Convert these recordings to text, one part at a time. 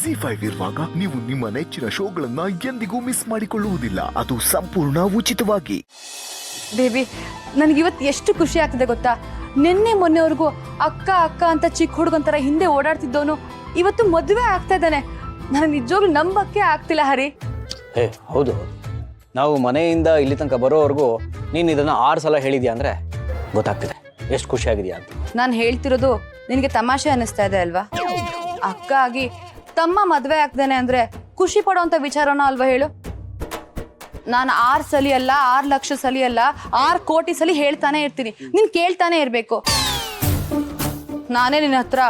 ZEE5 ಇರುವಾಗ ನೀವು ನಿಮ್ಮ ನೆಚ್ಚಿನ ಶೋಗಳನ್ನ ಎಂದಿಗೂ ಮಿಸ್ ಮಾಡಿಕೊಳ್ಳುವುದಿಲ್ಲ. ಅದು ಸಂಪೂರ್ಣ ಉಚಿತವಾಗಿ. ಬೇಬಿ, ನನಗಿವತ್ತು ಎಷ್ಟು ಖುಷಿ ಆಗ್ತಿದೆ ಗೊತ್ತಾ? ನಿನ್ನೆ ಮೊನ್ನೆವರೆಗೂ ಅಕ್ಕ ಅಕ್ಕ ಅಂತ ಚಿಕ್ಕ ಹುಡುಗಂತರ ಹಿಂದೆ ಓಡಾಡ್ತಿದ್ದವನು ಇವತ್ತು ಮದುವೆ ಆಗ್ತಾ ಇದ್ದಾನೆ. ನನಗೆ ನಿಜವಾಗ್ಲೂ ನಂಬಕ್ಕೆ ಆಗ್ತಿಲ್ಲ ಹರಿ. ಹೌದು, ನಾವು ಮನೆಯಿಂದ ಇಲ್ಲಿ ತನಕ ಬರೋವರೆಗೂ ನೀನು ಇದನ್ನು 6 ಸಲ ಹೇಳಿದ್ಯಾ ಅಂದರೆ ಗೊತ್ತಾಗ್ತಿದೆ ಎಷ್ಟು ಖುಷಿಯಾಗಿದೆಯಾ ಅಂತ. ನಾನು ಹೇಳ್ತಿರೋದು ನಿನಗೆ ತಮಾಷೆ ಅನ್ನಿಸ್ತಾ ಇದೆ ಅಲ್ವಾ? ಅಕ್ಕ ಆಗಿ ತಮ್ಮ ಮದುವೆ ಆಗ್ತಾನೆ ಅಂದ್ರೆ ಖುಷಿ ಪಡೋಂಥ ವಿಚಾರನ ಅಲ್ವಾ ಹೇಳು? ನಾನು 6 ಸಲ ಅಲ್ಲ, 6 ಲಕ್ಷ ಸಲ ಅಲ್ಲ, 6 ಕೋಟಿ ಸಲ ಹೇಳ್ತಾನೆ ಇರ್ತೀನಿ, ನೀನ್ ಕೇಳ್ತಾನೆ ಇರ್ಬೇಕು. ನಾನೇ ನಿನ್ನ ಹತ್ರ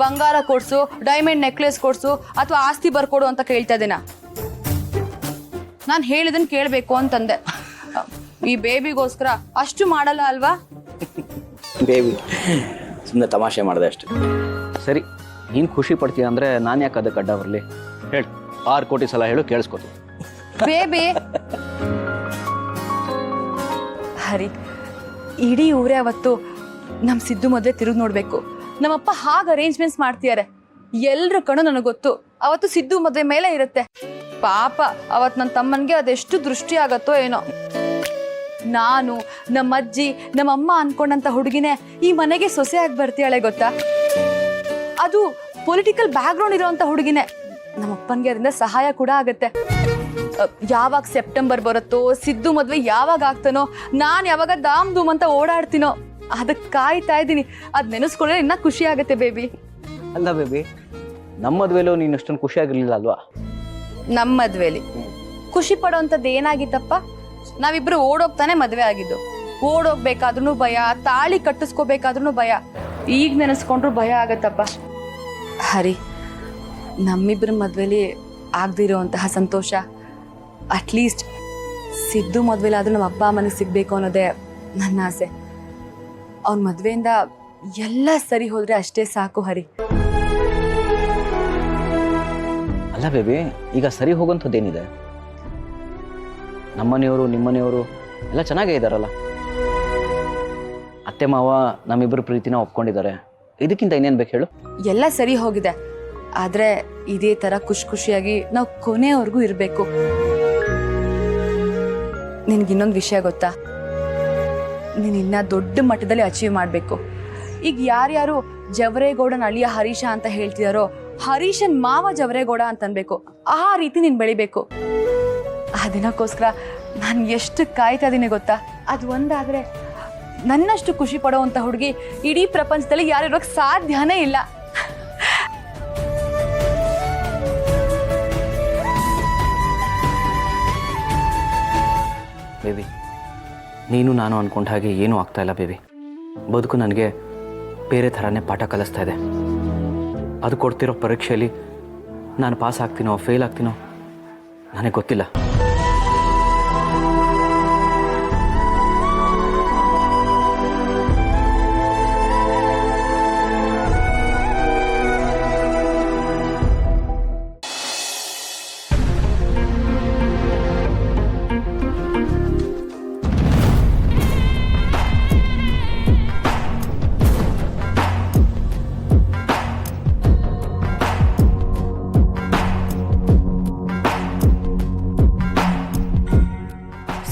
ಬಂಗಾರ ಕೊಡ್ಸು, ಡೈಮಂಡ್ ನೆಕ್ಲೆಸ್ ಕೊಡ್ಸು ಅಥವಾ ಆಸ್ತಿ ಬರ್ಕೊಡು ಅಂತ ಕೇಳ್ತಾ ಇದ್ದೀನ? ನಾನು ಹೇಳಿದನ್ ಕೇಳಬೇಕು ಅಂತಂದೆ. ಈ ಬೇಬಿಗೋಸ್ಕರ ಅಷ್ಟು ಮಾಡಲ್ಲ ಅಲ್ವಾ? ಬೇಬಿ ಸುಮ್ಮನೆ ತಮಾಷೆ ಮಾಡಿದೆ ಅಷ್ಟೆ. ಸರಿ, ನೀನು ಖುಷಿ ಪಡ್ತೀಯ ಅಂದರೆ ನಾನು ಯಾಕೆ ಅದಕ್ಕೆ ಅಡ್ಡ ಬರಲಿ? ಹೇಳು, 6 ಕೋಟಿ ಸಲ ಹೇಳು, ಕೇಳಿಸ್ಕೊತು. ಬೇಬಿ ಹರಿ, ಇಡೀ ಊರೇ ಅವತ್ತು ನಮ್ಮ ಸಿದ್ದು ಮದುವೆ ತಿರುಗಿ ನೋಡ್ಬೇಕು. ನಮ್ಮಪ್ಪ ಹಾಗೆ ಅರೇಂಜ್ಮೆಂಟ್ಸ್ ಮಾಡ್ತಿದ್ದಾರೆ. ಎಲ್ರ ಕಣ್ಣು ನನಗೆ ಗೊತ್ತು ಅವತ್ತು ಸಿದ್ದು ಮದುವೆ ಮೇಲೆ ಇರುತ್ತೆ. ಪಾಪ ಅವತ್ತು ನನ್ನ ತಮ್ಮನಿಗೆ ಅದೆಷ್ಟು ದೃಷ್ಟಿ ಆಗತ್ತೋ ಏನೋ. ನಾನು, ನಮ್ಮ ಅಜ್ಜಿ, ನಮ್ಮಮ್ಮ ಅನ್ಕೊಂಡಂತ ಹುಡುಗಿನೇ ಈ ಮನೆಗೆ ಸೊಸೆಯಾಗಿ ಬರ್ತೀಯಾಳೆ ಗೊತ್ತಾ? ಅದು ಪೊಲಿಟಿಕಲ್ ಬ್ಯಾಕ್ಗ್ರೌಂಡ್ ಇರೋಂಥ ಹುಡುಗಿನೇ. ನಮ್ಮಪ್ಪನಿಗೆ ಅದರಿಂದ ಸಹಾಯ ಕೂಡ ಆಗತ್ತೆ. ಯಾವಾಗ ಸೆಪ್ಟೆಂಬರ್ ಬರುತ್ತೋ, ಸಿದ್ದು ಮದುವೆ ಯಾವಾಗ ಆಗ್ತಾನೋ, ನಾನು ಯಾವಾಗ ದಾಮ್ ಧೂಮ್ ಅಂತ ಓಡಾಡ್ತೀನೋ ಅದಕ್ಕೆ ಕಾಯ್ತಾ ಇದ್ದೀನಿ. ಅದು ನೆನೆಸ್ಕೊಂಡ್ರೆ ಇನ್ನ ಖುಷಿ ಆಗುತ್ತೆ ಬೇಬಿ. ಅಲ್ಲ ಬೇಬಿ, ನಮ್ಮ ಮದುವೆಲೂ ನೀನು ಅಷ್ಟೊಂದು ಖುಷಿಯಾಗಿರ್ಲಿಲ್ಲ ಅಲ್ವಾ? ನಮ್ಮ ಮದ್ವೆಲಿ ಖುಷಿ ಪಡೋಂಥದ್ದು ಏನಾಗಿತ್ತಪ್ಪ? ನಾವಿಬ್ರು ಓಡೋಗ್ತಾನೆ ಮದ್ವೆ ಆಗಿದ್ದು. ಓಡೋಗ್ಬೇಕಾದ್ರೂ ಭಯ, ತಾಳಿ ಕಟ್ಟಿಸ್ಕೋಬೇಕಾದ್ರೂ ಭಯ. ಈಗ ನೆನೆಸ್ಕೊಂಡ್ರು ಭಯ ಆಗತ್ತಪ್ಪ. ಹರಿ, ನಮ್ಮಿಬ್ರ ಮದ್ವೆಲಿ ಆಗದಿರೋಂತಹ ಸಂತೋಷ ಅಟ್ಲೀಸ್ಟ್ ಸಿದ್ದು ಮದ್ವೆಲಾದ್ರೂ ನಮ್ಮ ಅಪ್ಪ ಅಮ್ಮನಿಗೆ ಸಿಗ್ಬೇಕು ಅನ್ನೋದೇ ನನ್ನ ಆಸೆ. ಅವನ ಮದ್ವೆಯಿಂದ ಎಲ್ಲ ಸರಿ ಹೋದ್ರೆ ಅಷ್ಟೇ ಸಾಕು ಹರಿ. ಅಲ್ಲ ಬೇಬಿ, ಈಗ ಸರಿ ಹೋಗೋಂಥದ್ದೇನಿದೆ? ನಮ್ಮನೆಯವರು ನಿಮ್ಮನೆಯವರು ಎಲ್ಲ ಚೆನ್ನಾಗೇ ಇದ್ದಾರಲ್ಲ. ಅತ್ತೆ ಮಾವ ನಮ್ಮಿಬ್ಬರು ಪ್ರೀತಿನ ಒಪ್ಕೊಂಡಿದ್ದಾರೆ. ಇದಕ್ಕಿಂತ ಇನ್ನೇನು ಬೇಕು ಹೇಳು? ಎಲ್ಲ ಸರಿ ಹೋಗಿದೆ, ಆದ್ರೆ ಇದೇ ತರ ಖುಷಿಯಾಗಿ ನಾವು ಕೊನೆಯವರೆಗೂ ಇರಬೇಕು. ನಿನ್ಗಿನ್ನೊಂದು ವಿಷಯ ಗೊತ್ತಾ? ನೀನು ಇನ್ನ ದೊಡ್ಡ ಮಟ್ಟದಲ್ಲಿ ಅಚೀವ್ ಮಾಡಬೇಕು. ಈಗ ಯಾರ್ಯಾರು ಜವರೇಗೌಡನ ಅಳಿಯ ಹರೀಶ ಅಂತ ಹೇಳ್ತಿದಾರೋ, ಹರೀಶನ್ ಮಾವ ಜವರೇಗೌಡ ಅಂತ ಅನ್ಬೇಕು. ಆ ರೀತಿ ನೀನ್ ಬೆಳಿಬೇಕು. ಆ ದಿನಕ್ಕೋಸ್ಕರ ನಾನು ಎಷ್ಟು ಕಾಯ್ತಾ ಇದೀನಿ ಗೊತ್ತಾ? ಅದು ಒಂದಾದ್ರೆ ನನ್ನಷ್ಟು ಖುಷಿ ಪಡೋವಂಥ ಹುಡುಗಿ ಇಡೀ ಪ್ರಪಂಚದಲ್ಲಿ ಯಾರು ಇರೋಕ್ಕೆ ಸಾಧ್ಯನೇ ಇಲ್ಲ. ಬೇಬಿ, ನೀನು ನಾನು ಅಂದ್ಕೊಂಡ ಹಾಗೆ ಏನೂ ಆಗ್ತಾ ಇಲ್ಲ ಬೇಬಿ. ಬದುಕು ನನಗೆ ಬೇರೆ ಥರನೇ ಪಾಠ ಕಲಿಸ್ತಾ ಇದೆ. ಅದು ಕೊಡ್ತಿರೋ ಪರೀಕ್ಷೆಯಲ್ಲಿ ನಾನು ಪಾಸ್ ಆಗ್ತೀನೋ ಫೇಲ್ ಆಗ್ತೀನೋ ನನಗೆ ಗೊತ್ತಿಲ್ಲ.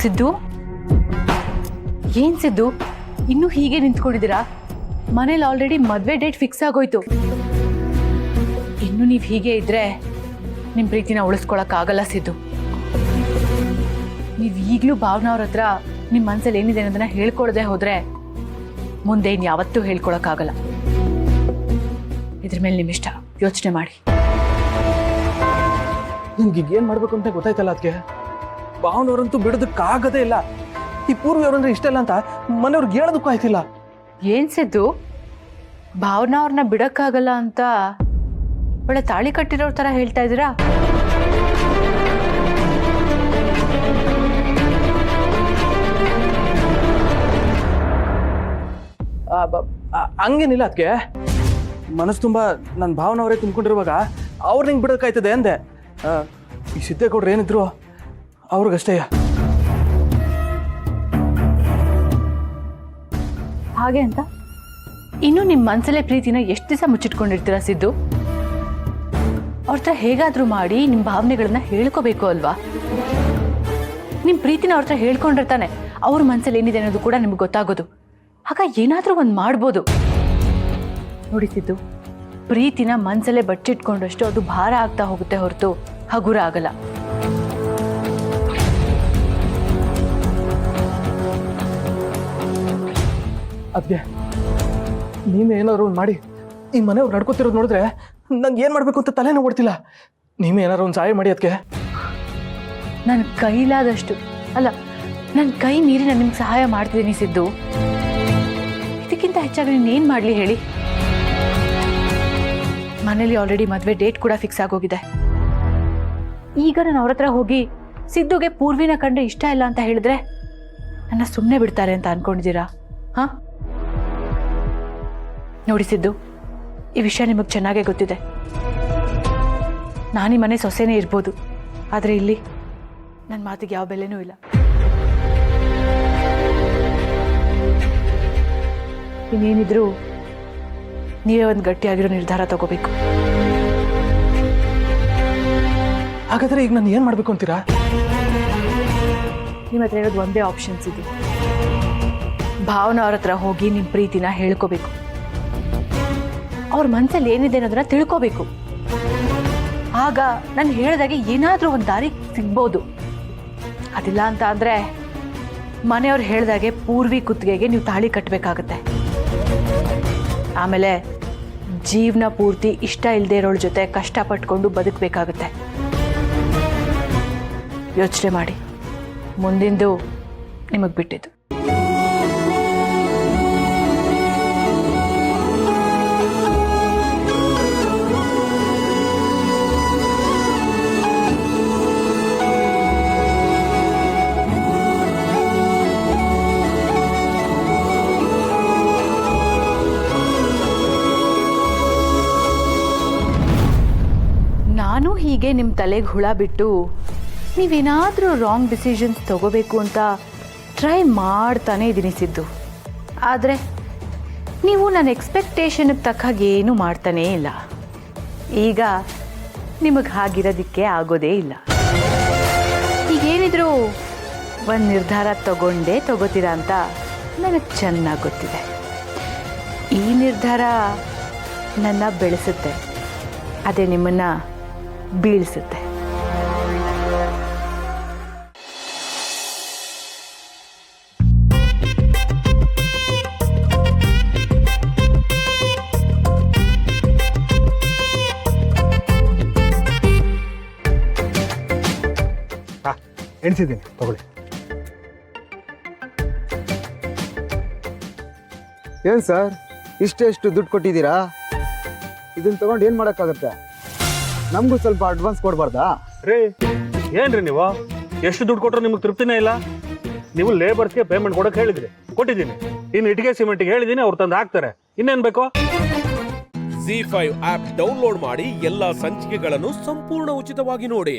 ಸಿದ್ದು, ಏನ್ ಸಿದ್ದು ಇನ್ನೂ ಹೀಗೆ ನಿಂತ್ಕೊಂಡಿದ್ದೀರಾ? ಮನೇಲಿ ಆಲ್ರೆಡಿ ಮದುವೆ ಡೇಟ್ ಫಿಕ್ಸ್ ಆಗೋಯ್ತು. ಇನ್ನು ನೀವು ಹೀಗೆ ಇದ್ರೆ ನಿಮ್ಮ ಪ್ರೀತಿನ ಉಳಿಸ್ಕೊಳಕ್ಕಾಗಲ್ಲ ಸಿದ್ದು. ನೀವು ಈಗಲೂ ಭಾವನಾ ಅವ್ರ ಹತ್ರ ನಿಮ್ಮ ಮನಸ್ಸಲ್ಲಿ ಏನಿದೆ ಅನ್ನೋದನ್ನ ಹೇಳ್ಕೊಡದೆ ಹೋದ್ರೆ ಮುಂದೆ ಇನ್ಯಾವತ್ತೂ ಹೇಳ್ಕೊಳಕ್ಕಾಗಲ್ಲ. ಇದ್ರ ಮೇಲೆ ನಿಮ್ಮಿಷ್ಟ, ಯೋಚನೆ ಮಾಡಿ. ನಿಮ್ಗೆ ಏನು ಮಾಡ್ಬೇಕು ಅಂತ ಗೊತ್ತಾಯ್ತಲ್ಲ. ಅದಕ್ಕೆ ಭಾವನವ್ರಂತೂ ಬಿಡೋದಕ್ಕಾಗದೇ ಇಲ್ಲ. ಈ ಪೂರ್ವಿ ಅವ್ರಂದ್ರೆ ಇಷ್ಟ ಇಲ್ಲ ಅಂತ ಮನೆಯವ್ರಿಗೆ ಹೇಳೋದಕ್ಕೂ ಆಯ್ತಿಲ್ಲ. ಏನ್ ಸಿದ್ದು, ಭಾವನಾ ಅವ್ರನ್ನ ಬಿಡಕ್ಕಾಗಲ್ಲ ಅಂತ ಒಳ್ಳೆ ತಾಳಿ ಕಟ್ಟಿರೋರ್ ತರ ಹೇಳ್ತಾ ಇದ್ದೀರಾ? ಹಂಗೇನಿಲ್ಲ. ಅದಕ್ಕೆ ಮನಸ್ಸು ತುಂಬ ನನ್ನ ಭಾವನವರೇ ತುಂಬ್ಕೊಂಡಿರುವಾಗ ಅವ್ರು ನಿಂಗೆ ಬಿಡೋಕ್ಕಾಯ್ತದೆ ಅಂದೆ. ಈ ಸಿದ್ದೇಗೌಡ್ರು ಏನಿದ್ರು ಅವ್ರಿಗಷ್ಟೇ. ಹಾಗೆ ಅಂತ ಇನ್ನು ನಿಮ್ಮ ಮನಸ್ಸಲ್ಲೇ ಪ್ರೀತಿನ ಎಷ್ಟು ದಿವಸ ಮುಚ್ಚಿಟ್ಕೊಂಡಿರ್ತೀರಾ ಸಿದ್ದು? ಅವ್ರ ಹತ್ರ ಹೇಗಾದರೂ ಮಾಡಿ ನಿಮ್ಮ ಭಾವನೆಗಳನ್ನ ಹೇಳ್ಕೋಬೇಕು ಅಲ್ವಾ? ನಿಮ್ಮ ಪ್ರೀತಿನ ಅವ್ರ ಹತ್ರ ಹೇಳ್ಕೊಂಡಿರ್ತಾನೆ ಅವ್ರ ಮನಸ್ಸಲ್ಲಿ ಏನಿದೆ ಅನ್ನೋದು ಕೂಡ ನಿಮ್ಗೆ ಗೊತ್ತಾಗೋದು. ಆಗ ಏನಾದರೂ ಒಂದು ಮಾಡ್ಬೋದು. ನೋಡಿ ಸಿದ್ದು, ಪ್ರೀತಿನ ಮನಸ್ಸಲ್ಲೇ ಬಚ್ಚಿಟ್ಕೊಂಡಷ್ಟು ಅದು ಭಾರ ಆಗ್ತಾ ಹೋಗುತ್ತೆ ಹೊರತು ಹಗುರ ಆಗಲ್ಲ. ಅದ್ಗೆ ನೀವೇ ಏನಾದ್ರು ಒಂದು ಮಾಡಿ ಈ ಮನೆಯವ್ರು ನಡ್ಕೋತಿರೋದು ನೋಡಿದ್ರೆ ನಂಗೆ ಏನು ಮಾಡಬೇಕು ಅಂತ ತಲೆನೂ ಓಡ್ತಿಲ್ಲ. ನೀವೇ ಏನಾದ್ರು ಒಂದು ಸಹಾಯ ಮಾಡಿ ಅದಕ್ಕೆ. ನನ್ನ ಕೈಲಾದಷ್ಟು ಅಲ್ಲ, ನನ್ನ ಕೈ ಮೀರಿ ನಾನು ನಿಮ್ಗೆ ಸಹಾಯ ಮಾಡ್ತಿದ್ದೀನಿ ಸಿದ್ದು. ಇದಕ್ಕಿಂತ ಹೆಚ್ಚಾಗಿ ನೀನೇನು ಮಾಡಲಿ ಹೇಳಿ? ಮನೇಲಿ ಆಲ್ರೆಡಿ ಮದುವೆ ಡೇಟ್ ಕೂಡ ಫಿಕ್ಸ್ ಆಗೋಗಿದೆ. ಈಗ ನಾನು ಅವ್ರ ಹತ್ರ ಹೋಗಿ ಸಿದ್ದುಗೆ ಪೂರ್ವಿನ ಕಂಡ್ರೆ ಇಷ್ಟ ಇಲ್ಲ ಅಂತ ಹೇಳಿದ್ರೆ ನನ್ನ ಸುಮ್ಮನೆ ಬಿಡ್ತಾರೆ ಅಂತ ಅನ್ಕೊಂಡಿದ್ದೀರಾ? ಹಾಂ, ನೋಡಿ ಸಿದ್ದು, ಈ ವಿಷಯ ನಿಮಗೆ ಚೆನ್ನಾಗೇ ಗೊತ್ತಿದೆ. ನಾನೀ ಮನೆ ಸೊಸೆನೇ ಇರ್ಬೋದು, ಆದರೆ ಇಲ್ಲಿ ನನ್ನ ಮಾತಿಗೆ ಯಾವ ಬೆಲೆನೂ ಇಲ್ಲ. ಇನ್ನೇನಿದ್ರು ನೀವೇ ಒಂದು ಗಟ್ಟಿಯಾಗಿರೋ ನಿರ್ಧಾರ ತಗೋಬೇಕು. ಹಾಗಾದ್ರೆ ಈಗ ನಾನು ಏನು ಮಾಡಬೇಕು ಅಂತೀರಾ? ನಿಮ್ಮ ಹತ್ರ ಇರೋದು ಒಂದೇ ಆಪ್ಷನ್ಸ್ ಇದೆ. ಭಾವನ ಅವ್ರ ಹತ್ರ ಹೋಗಿ ನಿಮ್ಮ ಪ್ರೀತಿನ ಹೇಳ್ಕೋಬೇಕು. ಅವ್ರ ಮನಸ್ಸಲ್ಲಿ ಏನಿದೆ ಅನ್ನೋದನ್ನ ತಿಳ್ಕೋಬೇಕು. ಆಗ ನಾನು ಹೇಳಿದಾಗೆ ಏನಾದರೂ ಒಂದು ದಾರಿ ಸಿಗ್ಬೋದು. ಅದಿಲ್ಲ ಅಂತ ಅಂದರೆ ಮನೆಯವ್ರು ಹೇಳಿದಾಗೆ ಪೂರ್ವಿ ಕುತ್ತಿಗೆಗೆ ನೀವು ತಾಳಿ ಕಟ್ಟಬೇಕಾಗತ್ತೆ. ಆಮೇಲೆ ಜೀವನ ಪೂರ್ತಿ ಇಷ್ಟ ಇಲ್ಲದೆ ಇರೋಳ ಜೊತೆ ಕಷ್ಟಪಟ್ಕೊಂಡು ಬದುಕಬೇಕಾಗತ್ತೆ. ಯೋಚನೆ ಮಾಡಿ, ಮುಂದಿಂದು ನಿಮಗೆ ಬಿಟ್ಟಿದ್ದು. ನಾನು ಹೀಗೆ ನಿಮ್ಮ ತಲೆಗೆ ಹುಳ ಬಿಟ್ಟು ನೀವೇನಾದರೂ ರಾಂಗ್ ಡಿಸಿಷನ್ಸ್ ತಗೋಬೇಕು ಅಂತ ಟ್ರೈ ಮಾಡ್ತಾನೆ ಇದ್ದೀನಿ ಸಿದ್ದು. ಆದರೆ ನೀವು ನನ್ನ ಎಕ್ಸ್ಪೆಕ್ಟೇಷನ್ಗೆ ತಕ್ಕ ಹಾಗೆ ಏನೂ ಮಾಡ್ತಾನೇ ಇಲ್ಲ. ಈಗ ನಿಮಗೆ ಹಾಗಿರೋದಕ್ಕೆ ಆಗೋದೇ ಇಲ್ಲ. ಈಗೇನಿದ್ರು ಒಂದು ನಿರ್ಧಾರ ತಗೋತೀರಾ ಅಂತ ನನಗೆ ಚೆನ್ನಾಗಿ ಗೊತ್ತಿದೆ. ಈ ನಿರ್ಧಾರ ನನ್ನ ಬೆಳೆಸುತ್ತೆ, ಅದೇ ನಿಮ್ಮನ್ನು ಬೀಳಿಸುತ್ತೆ. ಎಣಿಸಿದ್ದೀನಿ, ತಗೊಳ್ಳಿ. ಏನು ಸರ್, ಇಷ್ಟೆಷ್ಟು ದುಡ್ಡು ಕೊಟ್ಟಿದ್ದೀರಾ? ಇದನ್ನ ತಗೊಂಡು ಏನು ಮಾಡೋಕ್ಕಾಗತ್ತೆ? ನಮಗೂ ಸ್ವಲ್ಪ ಅಡ್ವಾನ್ಸ್ ಕೊಡಬಾರ್ದಾ? ರೀ, ಏನ್ರಿ ನೀವು ಎಷ್ಟು ದುಡ್ಡು ಕೊಟ್ಟರು ನಿಮಗೆ ತೃಪ್ತಿನೇ ಇಲ್ಲ? ನೀವು ಲೇಬರ್ಸ್ಗೆ ಪೇಮೆಂಟ್ ಕೊಡೋಕೆ ಹೇಳಿದ್ರಿ, ಕೊಟ್ಟಿದ್ದೀನಿ. ಇನ್ನು ಇಟ್ಟಿಗೆ ಸಿಮೆಂಟ್ಗೆ ಹೇಳಿದ್ದೀನಿ, ಅವ್ರು ತಂದು ಹಾಕ್ತಾರೆ. ಇನ್ನೇನು ಬೇಕು? ZEE5 ಆಪ್ ಡೌನ್ಲೋಡ್ ಮಾಡಿ ಎಲ್ಲಾ ಸಂಚಿಕೆಗಳನ್ನು ಸಂಪೂರ್ಣ ಉಚಿತವಾಗಿ ನೋಡಿ.